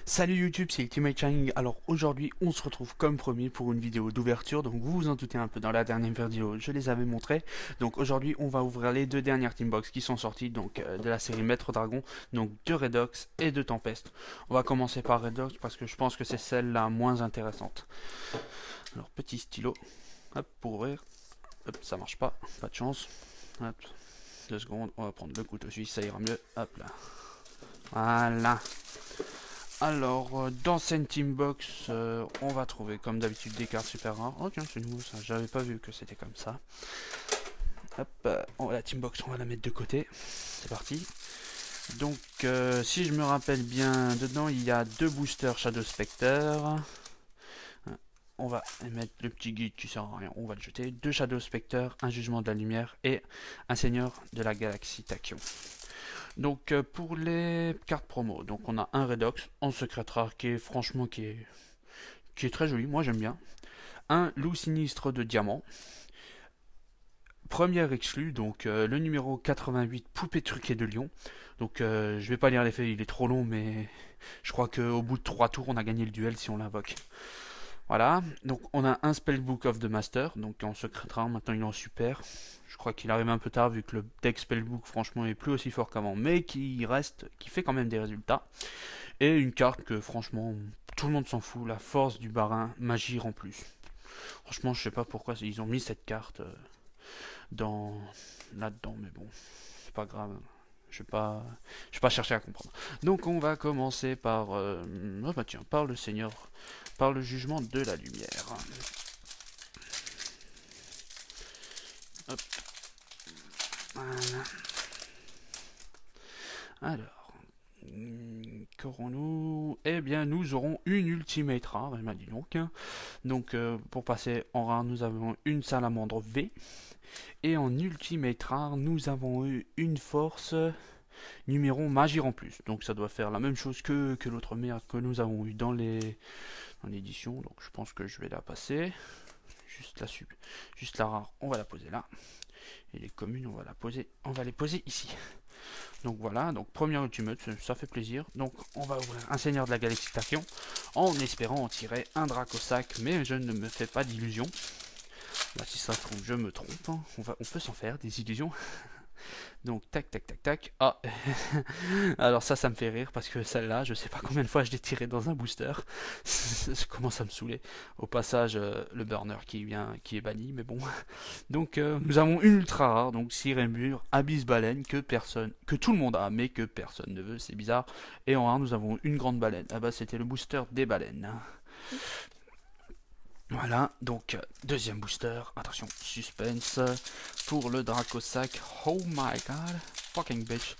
Salut YouTube, c'est Ultimate Shining. Alors aujourd'hui, on se retrouve comme promis pour une vidéo d'ouverture. Donc vous vous en doutez un peu, dans la dernière vidéo, je les avais montrés. Donc aujourd'hui, on va ouvrir les deux dernières Teambox qui sont sorties donc de la série Maître Dragon, donc de Redox et de Tempest. On va commencer par Redox parce que je pense que c'est celle la moins intéressante. Alors petit stylo, hop pour ouvrir. Hop, ça marche pas, pas de chance. Hop, 2 secondes, on va prendre le couteau suisse, ça ira mieux. Hop là, voilà. Alors, dans cette Teambox, on va trouver comme d'habitude des cartes super rares. Oh tiens, c'est nouveau ça, j'avais pas vu que c'était comme ça. Hop, la Teambox, on va la mettre de côté. C'est parti. Donc, si je me rappelle bien, dedans il y a 2 boosters Shadow Spectre. On va mettre le petit guide qui sert à rien, on va le jeter. 2 Shadow Spectre, un Jugement de la Lumière et un Seigneur de la Galaxie Tachyon. Donc pour les cartes promo, donc on a un Redox en secret rare qui est franchement qui est très joli, moi j'aime bien. Un loup sinistre de diamant. Première exclu, donc le numéro 88, poupée truquée de lion. Donc je vais pas lire l'effet, il est trop long, mais je crois qu'au bout de 3 tours, on a gagné le duel si on l'invoque. Voilà, donc on a un Spellbook of the Master, donc en secret rare, maintenant il est en super. Je crois qu'il arrive un peu tard vu que le deck Spellbook franchement est plus aussi fort qu'avant, mais qui reste, qui fait quand même des résultats. Et une carte que franchement tout le monde s'en fout, la force du barin, magie en plus. Franchement je sais pas pourquoi ils ont mis cette carte dans là-dedans, mais bon, c'est pas grave. Je vais pas chercher à comprendre. Donc on va commencer par, oh bah tiens, par le Seigneur, par le jugement de la lumière. Hop, voilà. Alors, qu'aurons-nous? Eh bien, nous aurons une ultimate rare, elle m'a dit donc. Donc, pour passer en rare, nous avons une salamandre V. Et en ultimate rare, nous avons eu une force numéro magie en plus. Donc ça doit faire la même chose que l'autre merde que nous avons eu dans l'édition. Donc je pense que je vais la passer. Juste la rare, on va la poser là. Et les communes, on va les poser ici. Donc voilà, donc première ultimate, ça fait plaisir. Donc on va ouvrir un Seigneur de la Galaxie Tachyon en espérant en tirer un Dracosac, mais je ne me fais pas d'illusions. Là, si ça se trouve, je me trompe. Hein. On peut s'en faire des illusions. Donc tac tac tac tac. Ah, alors ça me fait rire parce que celle-là, je sais pas combien de fois je l'ai tirée dans un booster. Ça commence à me saouler. Au passage, le burner qui est banni, mais bon. Donc nous avons une ultra rare, donc Siremur, Abyss Baleine que tout le monde a, mais que personne ne veut, c'est bizarre. Et en rare, nous avons une grande baleine. Ah bah c'était le booster des baleines. Voilà, donc deuxième booster, attention, suspense, pour le Dracosac, oh my god, fucking bitch,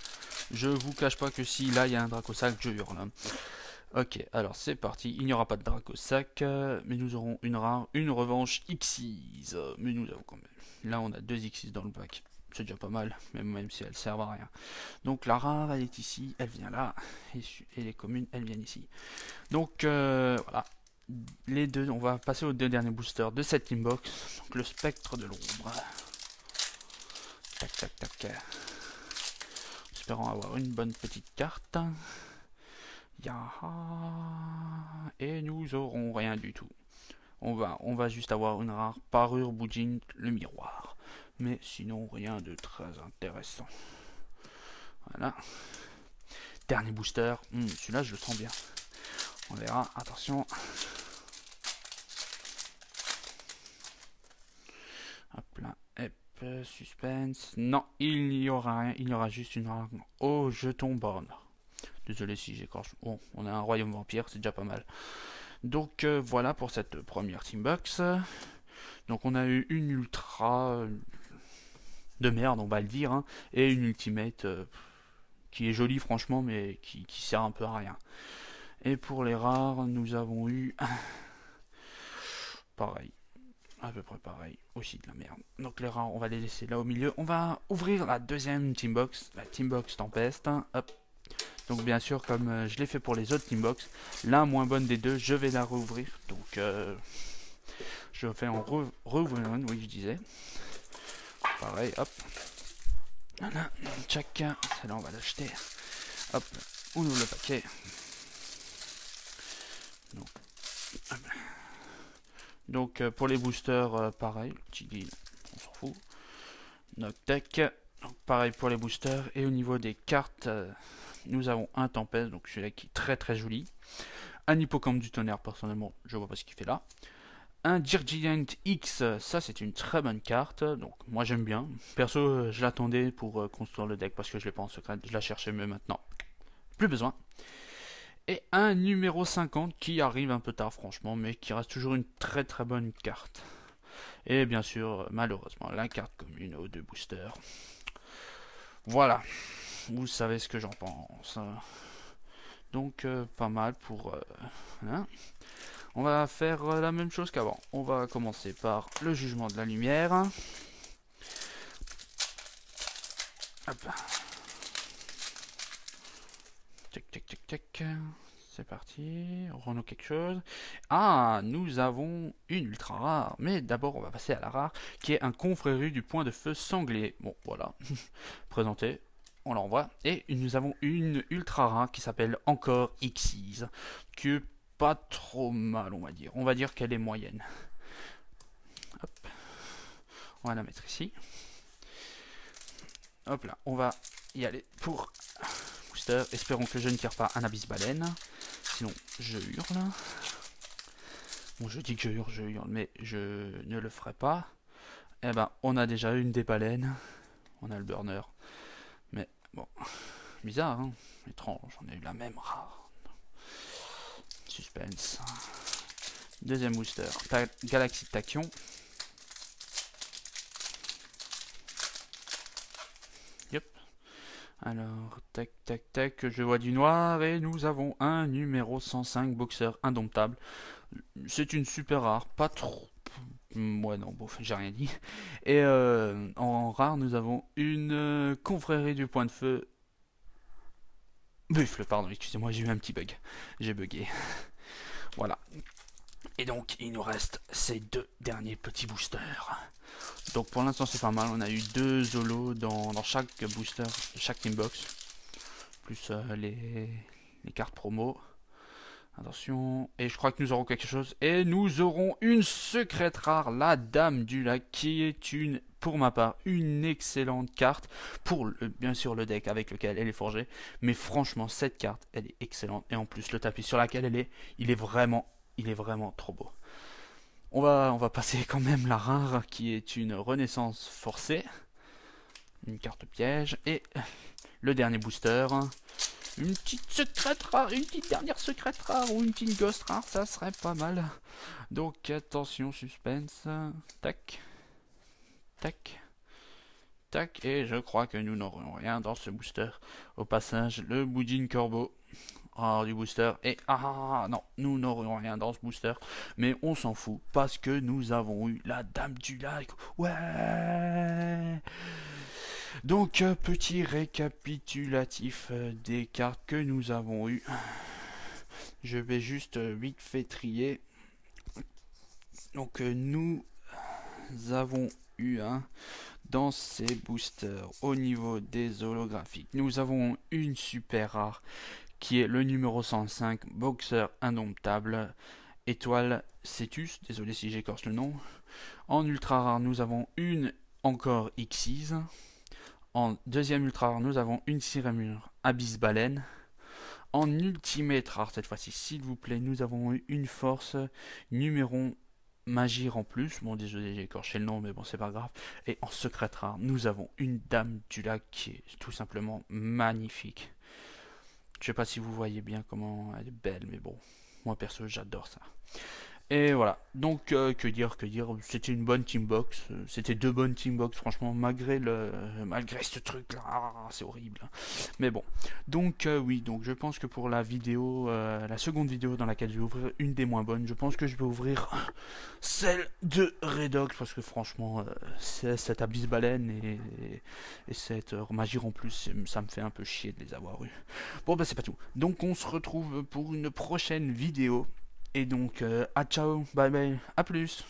je vous cache pas que si là il y a un Dracosac, je hurle. Ok, alors c'est parti, il n'y aura pas de Dracosac, mais nous aurons une rare, une revanche Xyz, mais nous avons quand même, là on a 2 Xyz dans le pack, c'est déjà pas mal, même si elles servent à rien. Donc la rare elle est ici, elle vient là, et les communes elles viennent ici. Donc voilà, les deux, on va passer aux 2 derniers boosters de cette Teambox. Donc le spectre de l'ombre. Tac tac tac. Espérons avoir une bonne petite carte. Yaha. Et nous aurons rien du tout. On va juste avoir une rare parure Boujin, le miroir. Mais sinon rien de très intéressant. Voilà. Dernier booster. Celui-là je le sens bien. On verra. Attention. Hop là, hop, suspense. Non, il n'y aura rien, il y aura juste une rare. Oh, jeton borne. Désolé si j'écorche. Bon, on a un royaume vampire, c'est déjà pas mal. Donc voilà pour cette première Teambox. Donc on a eu une ultra de merde, on va le dire, hein, et une ultimate qui est jolie franchement, mais qui sert un peu à rien. Et pour les rares, nous avons eu pareil, à peu près pareil, aussi de la merde. Donc les rares, on va les laisser là au milieu. On va ouvrir la deuxième Teambox, la Teambox Tempest. Hop. Donc bien sûr, comme je l'ai fait pour les autres Teambox, la moins bonne des deux, je vais la rouvrir. Donc je fais en rouvrir une, oui je disais. Pareil, hop. Voilà, chacun, celle-là on va l'acheter. Hop, on ouvre le paquet. Donc pour les boosters, pareil, petit guide, on s'en fout. Noctec, donc pareil pour les boosters. Et au niveau des cartes, nous avons un Tempest, donc celui-là qui est très très joli. Un Hippocampe du Tonnerre, personnellement, je vois pas ce qu'il fait là. Un Dirgiant X, ça c'est une très bonne carte, donc moi j'aime bien. Perso, je l'attendais pour construire le deck parce que je l'ai pas en secret, je la cherchais, mais maintenant, plus besoin. Et un numéro 50 qui arrive un peu tard franchement, mais qui reste toujours une très très bonne carte. Et bien sûr, malheureusement, la carte commune aux 2 boosters. Voilà, vous savez ce que j'en pense. Donc pas mal pour... hein. On va faire la même chose qu'avant. On va commencer par le jugement de la lumière. Hop. Tac, tac, tac, tac. C'est parti. Renault quelque chose. Ah, nous avons une ultra rare. Mais d'abord, on va passer à la rare, qui est un confrérie du point de feu sanglier. Bon, voilà. Présenté. On l'envoie. Et nous avons une ultra rare qui s'appelle encore Xyz, qui est pas trop mal, on va dire. On va dire qu'elle est moyenne. Hop. On va la mettre ici. Hop là, on va y aller pour booster. Espérons que je ne tire pas un abysse baleine. Sinon, je hurle. Bon, je dis que je hurle, mais je ne le ferai pas. Eh ben, on a déjà une des baleines. On a le burner. Mais bon, bizarre, hein, étrange. On a eu la même rare. Suspense. Deuxième booster. Galaxie de Tachyon. Yep. Alors, tac, tac, tac. Je vois du noir. Et nous avons un numéro 105 boxeur indomptable. C'est une super rare. Pas trop. Ouais, non, bon, j'ai rien dit. Et en rare, nous avons une confrérie du point de feu. Buffle, pardon, excusez-moi, j'ai eu un petit bug. J'ai bugué. Voilà. Et donc, il nous reste ces 2 derniers petits boosters. Donc, pour l'instant, c'est pas mal. On a eu 2 Zolos dans chaque booster, chaque teambox. Plus les cartes promo. Attention. Et je crois que nous aurons quelque chose. Et nous aurons une secrète rare, la Dame du Lac, qui est une, pour ma part, une excellente carte. Pour, bien sûr, le deck avec lequel elle est forgée. Mais franchement, cette carte, elle est excellente. Et en plus, le tapis sur lequel elle est, il est vraiment trop beau. On va passer quand même la rare, qui est une renaissance forcée. Une carte piège. Et le dernier booster. Une petite secrète rare, une petite dernière secrète rare ou une petite ghost rare, ça serait pas mal. Donc attention, suspense. Tac. Tac. Tac. Et je crois que nous n'aurons rien dans ce booster. Au passage, le Boudin Corbeau. Rare du booster. Et non, nous n'aurons rien dans ce booster. Mais on s'en fout parce que nous avons eu la Dame du Lac. Ouais. Donc, petit récapitulatif des cartes que nous avons eues. Je vais juste vite fait trier. Donc, nous avons eu dans ces boosters au niveau des holographiques. Nous avons une super rare qui est le numéro 105, boxeur indomptable, étoile Cetus. Désolé si j'écorche le nom. En ultra rare, nous avons une encore Xyz. En deuxième ultra rare, nous avons une Cyrémure Abyss Baleine. En ultimate rare, cette fois-ci, s'il vous plaît, nous avons eu une force numéro Magir en plus. Bon, désolé, j'ai écorché le nom, mais bon, c'est pas grave. Et en secrète rare, nous avons une Dame du Lac qui est tout simplement magnifique. Je sais pas si vous voyez bien comment elle est belle, mais bon, moi perso, j'adore ça. Et voilà, donc que dire, c'était une bonne teambox, c'était 2 bonnes teambox, franchement, malgré ce truc là, c'est horrible. Mais bon, donc oui, donc je pense que pour la vidéo, la seconde vidéo dans laquelle je vais ouvrir une des moins bonnes, je pense que je vais ouvrir celle de Redox, parce que franchement, cette Abyss Baleine et cette Magir en plus, ça me fait un peu chier de les avoir eu. Bon bah c'est pas tout, donc on se retrouve pour une prochaine vidéo. Et donc, à ciao, bye bye, à plus.